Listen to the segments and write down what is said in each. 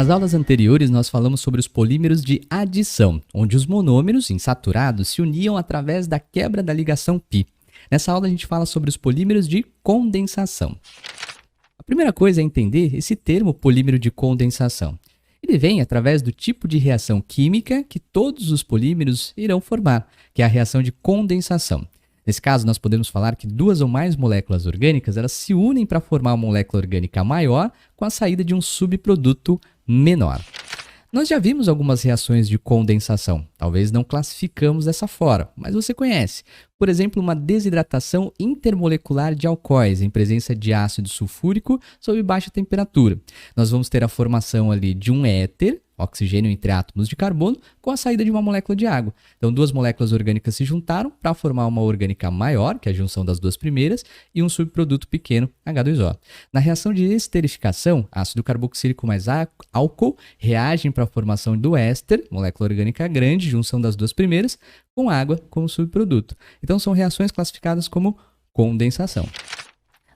Nas aulas anteriores, nós falamos sobre os polímeros de adição, onde os monômeros insaturados se uniam através da quebra da ligação π. Nessa aula, a gente fala sobre os polímeros de condensação. A primeira coisa é entender esse termo polímero de condensação. Ele vem através do tipo de reação química que todos os polímeros irão formar, que é a reação de condensação. Nesse caso, nós podemos falar que duas ou mais moléculas orgânicas elas se unem para formar uma molécula orgânica maior com a saída de um subproduto menor. Nós já vimos algumas reações de condensação, talvez não classificamos dessa forma, mas você conhece. Por exemplo, uma desidratação intermolecular de alcoóis em presença de ácido sulfúrico sob baixa temperatura. Nós vamos ter a formação ali de um éter, oxigênio entre átomos de carbono, com a saída de uma molécula de água. Então, duas moléculas orgânicas se juntaram para formar uma orgânica maior, que é a junção das duas primeiras, e um subproduto pequeno, H2O. Na reação de esterificação, ácido carboxílico mais álcool reagem para a formação do éster, molécula orgânica grande, junção das duas primeiras, com água como subproduto. Então, são reações classificadas como condensação.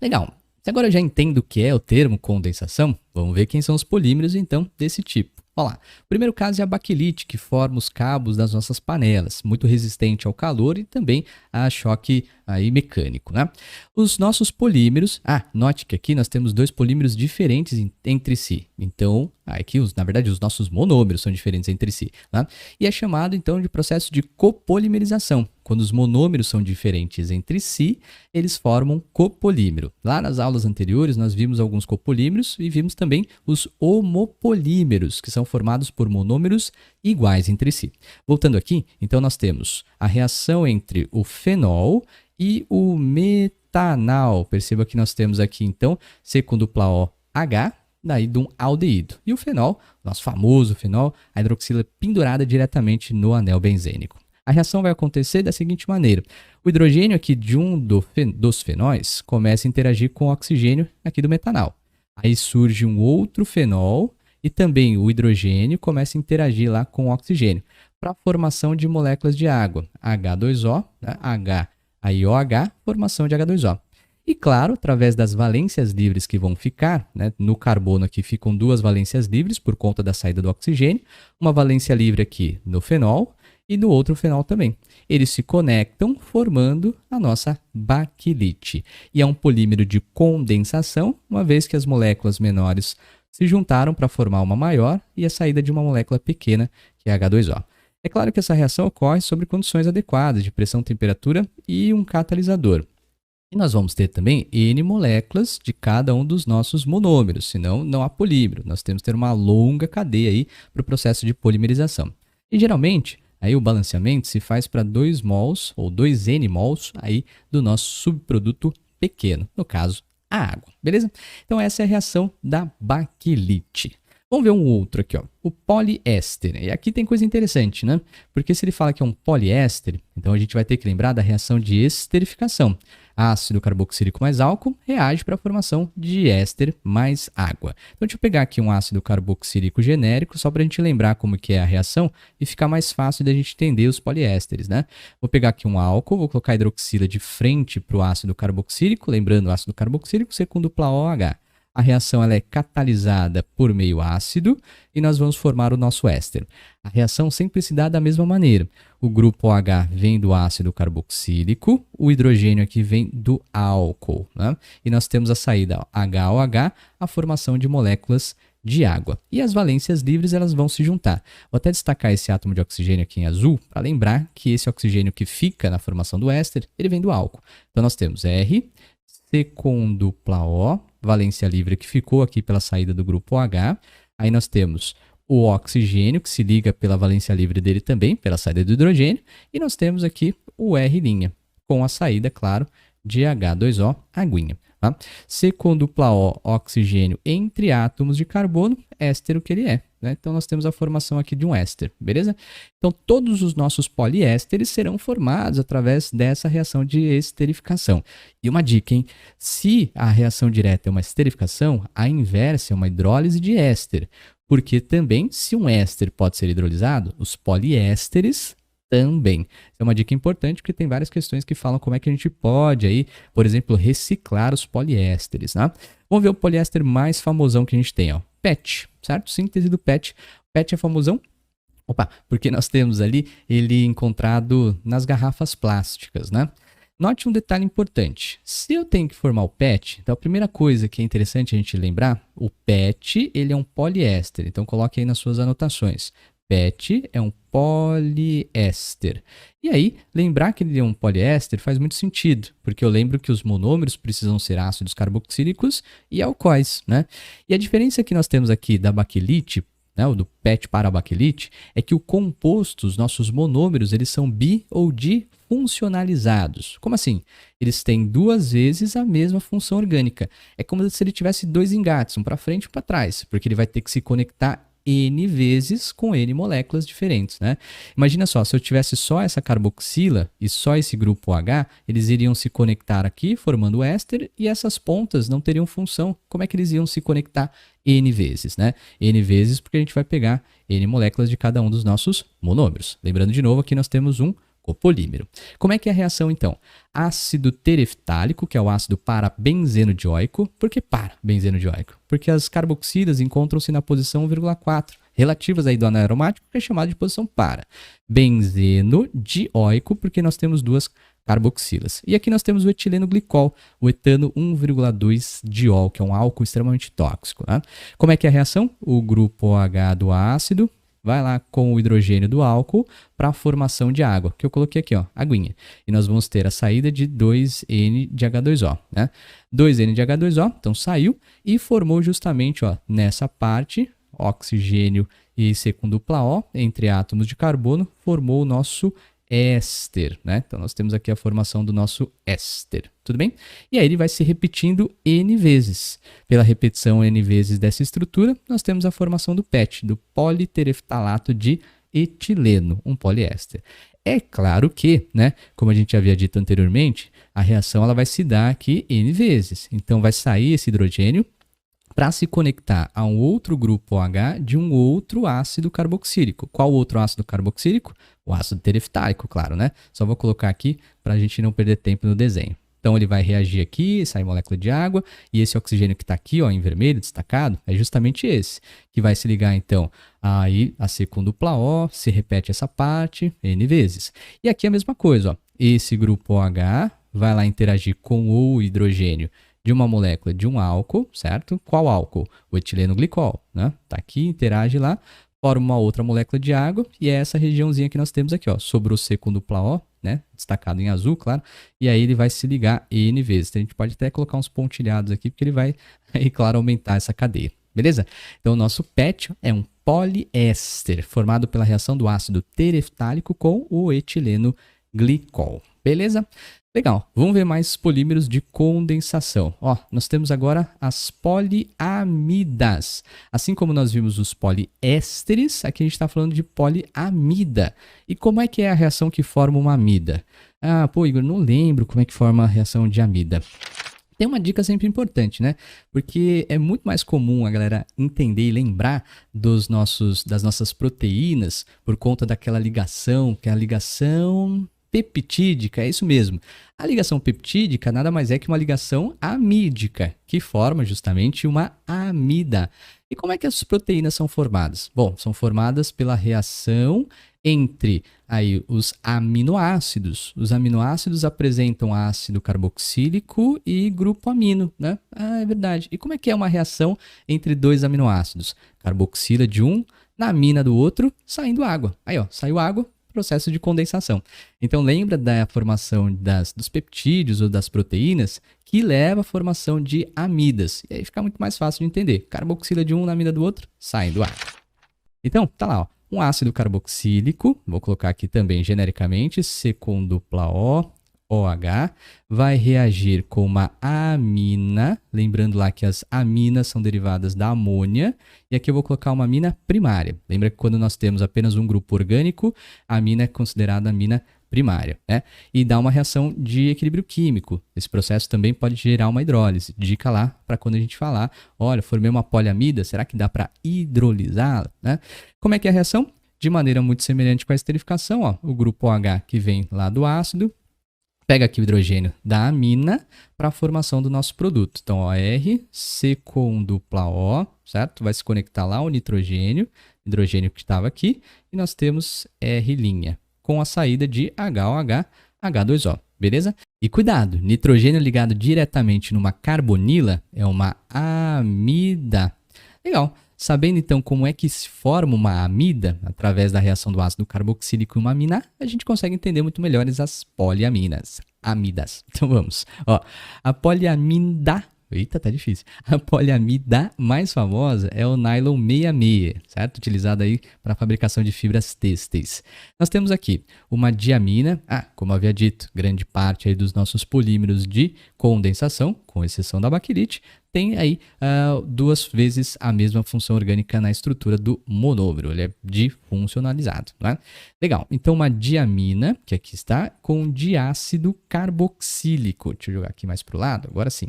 Legal. Se agora eu já entendo o que é o termo condensação, vamos ver quem são os polímeros, então, desse tipo. Olha lá. O primeiro caso é a baquelite, que forma os cabos das nossas panelas, muito resistente ao calor e também a choque aí mecânico, né? Os nossos polímeros, note que aqui nós temos dois polímeros diferentes entre si. Então, aqui, na verdade, os nossos monômeros são diferentes entre si, né? E é chamado, então, de processo de copolimerização. Quando os monômeros são diferentes entre si, eles formam copolímero. Lá nas aulas anteriores, nós vimos alguns copolímeros e vimos também os homopolímeros, que são formados por monômeros iguais entre si. Voltando aqui, então nós temos a reação entre o fenol e o metanal. Perceba que nós temos aqui, então, C com dupla OH, daí de um aldeído. E o fenol, nosso famoso fenol, a hidroxila pendurada diretamente no anel benzênico. A reação vai acontecer da seguinte maneira. O hidrogênio aqui de um dos fenóis começa a interagir com o oxigênio aqui do metanal. Aí surge um outro fenol e também o hidrogênio começa a interagir lá com o oxigênio para a formação de moléculas de água. H2O, né? H, aí OH, formação de H2O. E claro, através das valências livres que vão ficar, né? No carbono aqui ficam duas valências livres por conta da saída do oxigênio, uma valência livre aqui no fenol e no outro fenol também. Eles se conectam formando a nossa baquelite. E é um polímero de condensação, uma vez que as moléculas menores se juntaram para formar uma maior e a saída de uma molécula pequena, que é H2O. É claro que essa reação ocorre sob condições adequadas de pressão, temperatura e um catalisador. E nós vamos ter também N moléculas de cada um dos nossos monômeros, senão não há polímero. Nós temos que ter uma longa cadeia aí para o processo de polimerização. E geralmente, aí o balanceamento se faz para 2 mols ou 2 N mols aí do nosso subproduto pequeno, no caso, a água, beleza? Então essa é a reação da baquelite. Vamos ver um outro aqui, ó, o poliéster. E aqui tem coisa interessante, né? Porque se ele fala que é um poliéster, então a gente vai ter que lembrar da reação de esterificação. Ácido carboxílico mais álcool reage para a formação de éster mais água. Então deixa eu pegar aqui um ácido carboxílico genérico, só para a gente lembrar como que é a reação e ficar mais fácil da gente entender os poliésteres, né? Vou pegar aqui um álcool, vou colocar a hidroxila de frente para o ácido carboxílico, lembrando o ácido carboxílico, C com dupla OH. A reação ela é catalisada por meio ácido e nós vamos formar o nosso éster. A reação sempre se dá da mesma maneira. O grupo OH vem do ácido carboxílico, o hidrogênio aqui vem do álcool, né? E nós temos a saída HOH, a formação de moléculas de água. E as valências livres elas vão se juntar. Vou até destacar esse átomo de oxigênio aqui em azul para lembrar que esse oxigênio que fica na formação do éster, ele vem do álcool. Então nós temos R, C com dupla O, valência livre que ficou aqui pela saída do grupo OH. Aí nós temos o oxigênio, que se liga pela valência livre dele também, pela saída do hidrogênio. E nós temos aqui o R', com a saída, claro, de H2O, aguinha. Tá? C com dupla O, oxigênio entre átomos de carbono, éster o que ele é. Né? Então, nós temos a formação aqui de um éster, beleza? Então, todos os nossos poliésteres serão formados através dessa reação de esterificação. E uma dica, hein? Se a reação direta é uma esterificação, a inversa é uma hidrólise de éster. Porque também, se um éster pode ser hidrolisado, os poliésteres também. É uma dica importante porque tem várias questões que falam como é que a gente pode aí, por exemplo, reciclar os poliésteres, né? Vamos ver o poliéster mais famosão que a gente tem, ó. PET, certo? Síntese do PET. PET é famosão. Opa, porque nós temos ali ele encontrado nas garrafas plásticas, né? Note um detalhe importante. Se eu tenho que formar o PET, então a primeira coisa que é interessante a gente lembrar, o PET ele é um poliéster. Então coloque aí nas suas anotações. PET é um poliéster. E aí, lembrar que ele é um poliéster faz muito sentido, porque eu lembro que os monômeros precisam ser ácidos carboxílicos e alcoóis, né? E a diferença que nós temos aqui da baquelite, né, o do PET para a baquelite, é que o composto, os nossos monômeros, eles são bi ou difuncionalizados. Como assim? Eles têm duas vezes a mesma função orgânica. É como se ele tivesse dois engates, um para frente e um para trás, porque ele vai ter que se conectar N vezes com N moléculas diferentes, né? Imagina só, se eu tivesse só essa carboxila e só esse grupo H, eles iriam se conectar aqui, formando o éster, e essas pontas não teriam função. Como é que eles iam se conectar N vezes, né? N vezes porque a gente vai pegar N moléculas de cada um dos nossos monômeros. Lembrando de novo, aqui nós temos um copolímero. Como é que é a reação, então? Ácido tereftálico, que é o ácido para-benzeno-dioico. Por que para-benzeno-dioico? Porque as carboxilas encontram-se na posição 1,4, relativas aí do ânion aromático, que é chamado de posição para. Benzeno-dioico, porque nós temos duas carboxilas. E aqui nós temos o etileno glicol, o etano 1,2-diol, que é um álcool extremamente tóxico, né? Como é que é a reação? O grupo OH do ácido vai lá com o hidrogênio do álcool para a formação de água, que eu coloquei aqui, ó, aguinha. E nós vamos ter a saída de 2N de H2O, né? 2N de H2O, então saiu e formou justamente, ó, nessa parte, oxigênio e C com dupla O, entre átomos de carbono, formou o nosso éster, né? Então nós temos aqui a formação do nosso éster, tudo bem? E aí ele vai se repetindo N vezes. Pela repetição N vezes dessa estrutura, nós temos a formação do PET, do politereftalato de etileno, um poliéster. É claro que, né, como a gente havia dito anteriormente, a reação ela vai se dar aqui N vezes. Então vai sair esse hidrogênio para se conectar a um outro grupo OH de um outro ácido carboxílico. Qual outro ácido carboxílico? O ácido tereftálico, claro, né? Só vou colocar aqui para a gente não perder tempo no desenho. Então ele vai reagir aqui, sai molécula de água, e esse oxigênio que está aqui, ó, em vermelho, destacado, é justamente esse, que vai se ligar então aí a C com dupla O, se repete essa parte N vezes. E aqui a mesma coisa, ó, esse grupo OH vai lá interagir com o hidrogênio de uma molécula de um álcool, certo? Qual álcool? O etileno glicol, né? Tá aqui, interage lá, forma uma outra molécula de água, e é essa regiãozinha que nós temos aqui, ó, sobrou C com dupla O, né? Destacado em azul, claro, e aí ele vai se ligar N vezes. Então, a gente pode até colocar uns pontilhados aqui, porque ele vai, aí, claro, aumentar essa cadeia, beleza? Então, o nosso PET é um poliéster, formado pela reação do ácido tereftálico com o etileno glicol, beleza? Legal, vamos ver mais polímeros de condensação. Ó, nós temos agora as poliamidas. Assim como nós vimos os poliésteres, aqui a gente está falando de poliamida. E como é que é a reação que forma uma amida? Ah, pô, Igor, não lembro como é que forma a reação de amida. Tem uma dica sempre importante, né? Porque é muito mais comum a galera entender e lembrar das nossas proteínas por conta daquela ligação, que é a ligação peptídica, é isso mesmo. A ligação peptídica nada mais é que uma ligação amídica, que forma justamente uma amida. E como é que as proteínas são formadas? Bom, são formadas pela reação entre aí os aminoácidos. Os aminoácidos apresentam ácido carboxílico e grupo amino, né? Ah, é verdade. E como é que é uma reação entre dois aminoácidos? Carboxila de um, na amina do outro, saindo água. Aí, ó, saiu água, processo de condensação. Então, lembra da formação dos peptídeos ou das proteínas que leva à formação de amidas. E aí fica muito mais fácil de entender. Carboxila de um na amida do outro, saindo água. Então, tá lá, ó. Um ácido carboxílico, vou colocar aqui também genericamente, C com dupla O, OH, vai reagir com uma amina, lembrando lá que as aminas são derivadas da amônia, e aqui eu vou colocar uma amina primária. Lembra que quando nós temos apenas um grupo orgânico, a amina é considerada amina primária, né? E dá uma reação de equilíbrio químico. Esse processo também pode gerar uma hidrólise. Dica lá para quando a gente falar, olha, formei uma poliamida, será que dá para hidrolisá-la, né? Como é que é a reação? De maneira muito semelhante com a esterificação, ó, o grupo OH que vem lá do ácido, Pega aqui o hidrogênio da amina para a formação do nosso produto. Então, OR, C com dupla O, certo? Vai se conectar lá o nitrogênio, hidrogênio que estava aqui, e nós temos R' com a saída de HOH, H2O, beleza? E cuidado, nitrogênio ligado diretamente numa carbonila é uma amida. Legal. Sabendo então como é que se forma uma amida, através da reação do ácido carboxílico e uma amina, a gente consegue entender muito melhor as poliaminas, amidas. Então vamos. Ó, a poliamida, eita, tá difícil. A poliamida mais famosa é o nylon 66, certo? Utilizado aí para a fabricação de fibras têxteis. Nós temos aqui uma diamina, como havia dito, grande parte aí dos nossos polímeros de condensação, com exceção da baquelite, tem aí 2 vezes a mesma função orgânica na estrutura do monômero. Ele é difuncionalizado, não é? Legal. Então, uma diamina, que aqui está, com diácido carboxílico. Deixa eu jogar aqui mais para o lado, agora sim.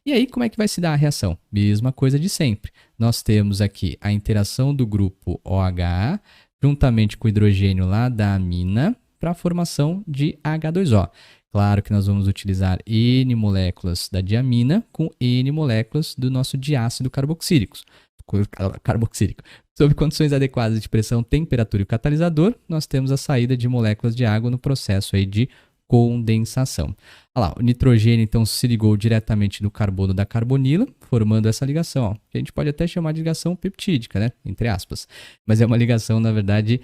E aí, como é que vai se dar a reação? Mesma coisa de sempre. Nós temos aqui a interação do grupo OH, juntamente com o hidrogênio lá da amina, para a formação de H2O. Claro que nós vamos utilizar N moléculas da diamina com N moléculas do nosso diácido carboxílico. Sob condições adequadas de pressão, temperatura e catalisador, nós temos a saída de moléculas de água no processo aí de condensação. Olha lá, o nitrogênio então se ligou diretamente no carbono da carbonila, formando essa ligação, ó, que a gente pode até chamar de ligação peptídica, né? Entre aspas. Mas é uma ligação, na verdade,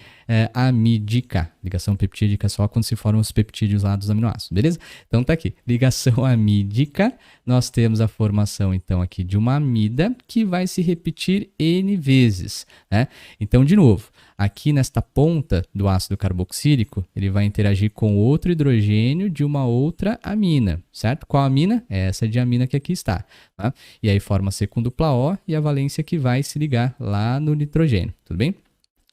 amídica. Ligação peptídica só quando se formam os peptídeos lá dos aminoácidos, beleza? Então tá aqui, ligação amídica, nós temos a formação então aqui de uma amida que vai se repetir N vezes, né? Então, de novo, aqui nesta ponta do ácido carboxílico, ele vai interagir com outro hidrogênio de uma outra amina, certo? Qual amina? Essa diamina que aqui está. Tá? E aí forma C com dupla O e a valência que vai se ligar lá no nitrogênio, tudo bem?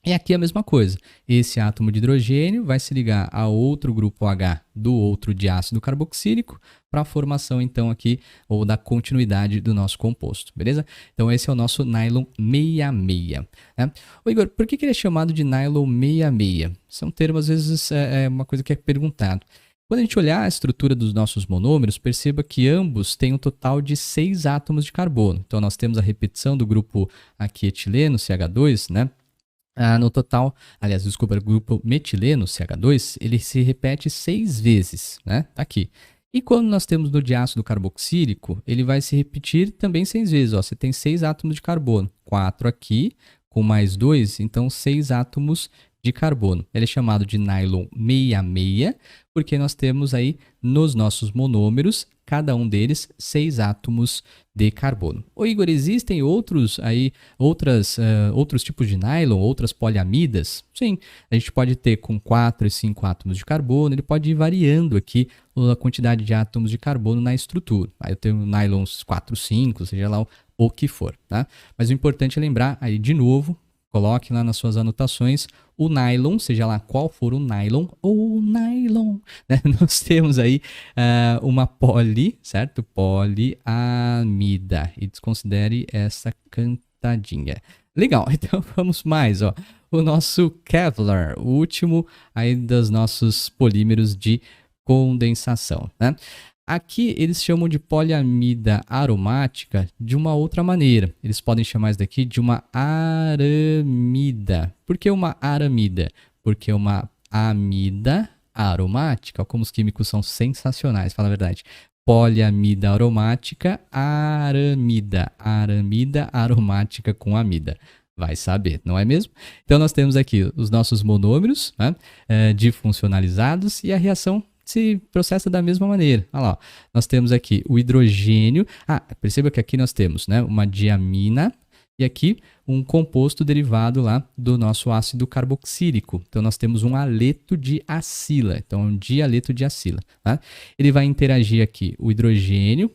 E aqui a mesma coisa, esse átomo de hidrogênio vai se ligar a outro grupo H do outro diácido carboxílico para a formação então aqui, ou da continuidade do nosso composto, beleza? Então esse é o nosso nylon 66. Né? Ô Igor, por que ele é chamado de nylon 66? Esse é um termo, às vezes, é uma coisa que é perguntado. Quando a gente olhar a estrutura dos nossos monômeros, perceba que ambos têm um total de 6 átomos de carbono. Então nós temos a repetição do grupo aqui etileno, CH2, né? No total, aliás, desculpa, o grupo metileno, CH2, ele se repete 6 vezes, né? Tá aqui. E quando nós temos no diácido carboxílico, ele vai se repetir também 6 vezes. Ó, você tem 6 átomos de carbono, 4 aqui, com mais 2, então 6 átomos de carbono. Ele é chamado de nylon 66, porque nós temos aí nos nossos monômeros, cada um deles, 6 átomos de carbono. Ô Igor, existem outros tipos de nylon, outras poliamidas? Sim, a gente pode ter com 4 e 5 átomos de carbono, ele pode ir variando aqui a quantidade de átomos de carbono na estrutura. Aí eu tenho nylons 4, 5, seja lá o que for, tá? Mas o importante é lembrar aí de novo, coloque lá nas suas anotações o nylon, seja lá qual for o nylon, ou nylon, né? Nós temos aí uma certo? Poliamida. E desconsidere essa cantadinha. Legal, então vamos mais, ó. O nosso Kevlar, o último aí dos nossos polímeros de condensação, né? Aqui eles chamam de poliamida aromática de uma outra maneira. Eles podem chamar isso daqui de uma aramida. Por que uma aramida? Porque uma amida aromática, como os químicos são sensacionais, fala a verdade. Poliamida aromática, aramida. Aramida aromática com amida. Vai saber, não é mesmo? Então nós temos aqui os nossos monômeros, né, difuncionalizados, e a reação se processa da mesma maneira. Olha lá, ó. Nós temos aqui o hidrogênio. Perceba que aqui nós temos, né, uma diamina e aqui um composto derivado lá do nosso ácido carboxílico. Então nós temos um aleto de acila. Então um dialeto de acila. Tá? Ele vai interagir aqui o hidrogênio,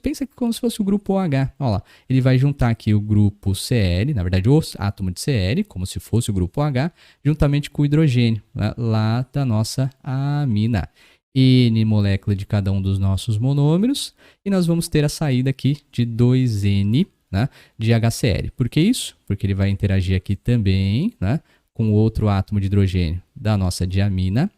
pensa como se fosse o grupo OH. Olha lá, ele vai juntar aqui o grupo Cl, na verdade o átomo de Cl, como se fosse o grupo OH, juntamente com o hidrogênio, né, lá da nossa amina. N molécula de cada um dos nossos monômeros, e nós vamos ter a saída aqui de 2N, né, de HCl. Por que isso? Porque ele vai interagir aqui também, né, com outro átomo de hidrogênio da nossa diamina.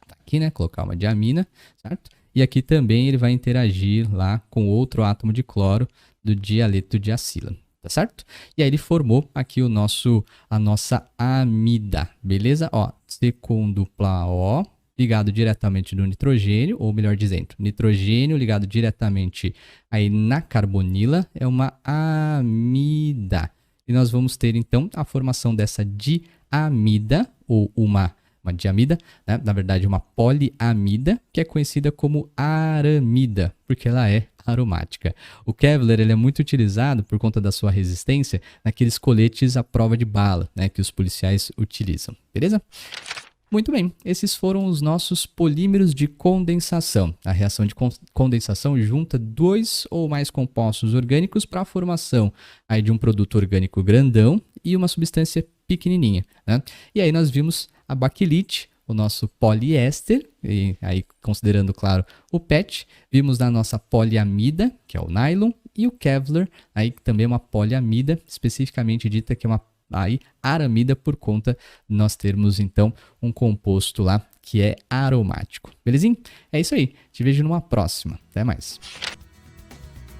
Tá aqui, né? Colocar uma diamina, certo? E aqui também ele vai interagir lá com outro átomo de cloro do dialeto de acila, tá certo? E aí ele formou aqui a nossa amida, beleza? Ó, C com dupla O ligado diretamente no nitrogênio, ou melhor dizendo, nitrogênio ligado diretamente aí na carbonila, é uma amida. E nós vamos ter, então, a formação dessa diamida, ou uma diamida, né? Na verdade, uma poliamida, que é conhecida como aramida, porque ela é aromática. O Kevlar ele é muito utilizado por conta da sua resistência naqueles coletes à prova de bala, né, que os policiais utilizam, beleza? Muito bem, esses foram os nossos polímeros de condensação. A reação de condensação junta dois ou mais compostos orgânicos para a formação aí de um produto orgânico grandão e uma substância pequenininha, né? E aí nós vimos a baquelite, o nosso poliéster, e aí considerando, claro, o PET, vimos na nossa poliamida, que é o nylon, e o Kevlar, aí também é uma poliamida, especificamente dita que é uma aí aramida por conta de nós termos então um composto lá que é aromático. Belezinha? É isso aí. Te vejo numa próxima. Até mais.